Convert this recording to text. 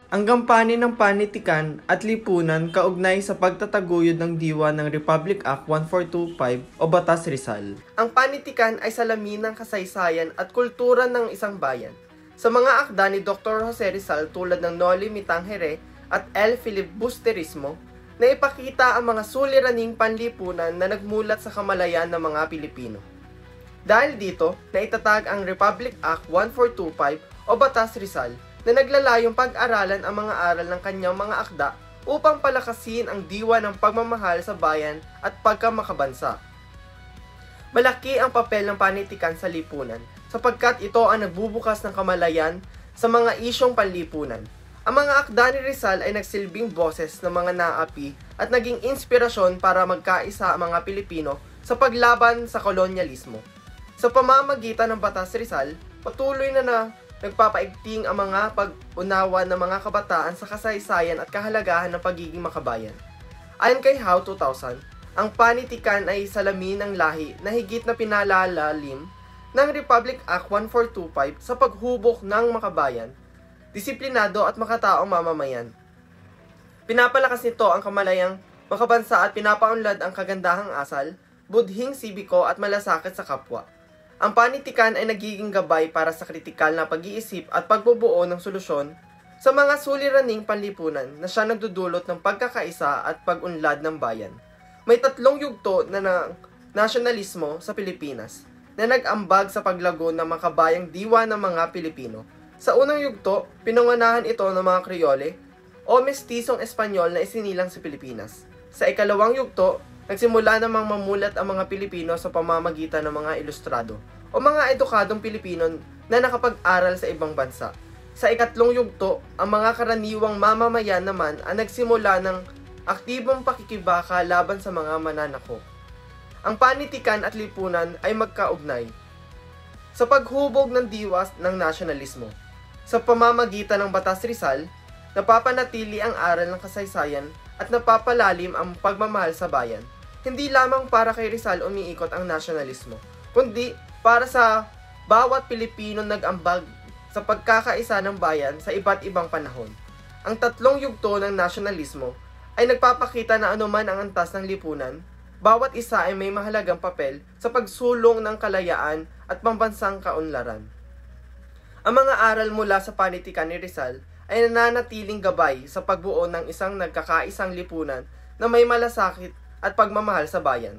Ang gampanin ng panitikan at lipunan kaugnay sa pagtataguyod ng diwa ng Republic Act 1425 o Batas Rizal. Ang panitikan ay salamin ng kasaysayan at kultura ng isang bayan. Sa mga akda ni Dr. Jose Rizal tulad ng Noli Me Tangere at El Filibusterismo, na ipakita ang mga suliraning panlipunan na nagmulat sa kamalayan ng mga Pilipino. Dahil dito, naitatag ang Republic Act 1425 o Batas Rizal na naglalayong pag-aralan ang mga aral ng kanyang mga akda upang palakasin ang diwa ng pagmamahal sa bayan at pagkamakabansa. Malaki ang papel ng panitikan sa lipunan sapagkat ito ang nagbubukas ng kamalayan sa mga isyong panlipunan. Ang mga akda ni Rizal ay nagsilbing boses ng mga naapi at naging inspirasyon para magkaisa ang mga Pilipino sa paglaban sa kolonyalismo. Sa pamamagitan ng Batas Rizal, patuloy na nagpapaigting ang mga pag-unawa ng mga kabataan sa kasaysayan at kahalagahan ng pagiging makabayan. Ayon kay How 2000, ang panitikan ay salamin ng lahi na higit na pinalalalim ng Republic Act 1425 sa paghubok ng makabayan, disiplinado at makataong mamamayan. Pinapalakas nito ang kamalayang makabansa at pinapaunlad ang kagandahang asal, budhing sibiko at malasakit sa kapwa. Ang panitikan ay nagiging gabay para sa kritikal na pag-iisip at pagbubuo ng solusyon sa mga suliraning panlipunan na siya nagdudulot ng pagkakaisa at pag-unlad ng bayan. May 3 yugto na ng nasyonalismo sa Pilipinas na nag-ambag sa paglago ng makabayang diwa ng mga Pilipino. Sa unang yugto, pinangunahan ito ng mga Kriyole o mestisong Espanyol na isinilang sa Pilipinas. Sa ikalawang yugto, nagsimula namang mamulat ang mga Pilipino sa pamamagitan ng mga ilustrado o mga edukadong Pilipino na nakapag-aral sa ibang bansa. Sa ikatlong yugto, ang mga karaniwang mamamayan naman ang nagsimula ng aktibong pakikibaka laban sa mga mananakop. Ang panitikan at lipunan ay magkaugnay sa paghubog ng diwas ng nasyonalismo. Sa pamamagitan ng Batas Rizal, napapanatili ang aral ng kasaysayan at napapalalim ang pagmamahal sa bayan. Hindi lamang para kay Rizal umiikot ang nasyonalismo, kundi para sa bawat Pilipino nag-ambag sa pagkakaisa ng bayan sa iba't ibang panahon. Ang 3 yugto ng nasyonalismo ay nagpapakita na anuman ang antas ng lipunan, bawat isa ay may mahalagang papel sa pagsulong ng kalayaan at pambansang kaunlaran. Ang mga aral mula sa panitikan ni Rizal ay nananatiling gabay sa pagbuo ng isang nagkakaisang lipunan na may malasakit at pagmamahal sa bayan.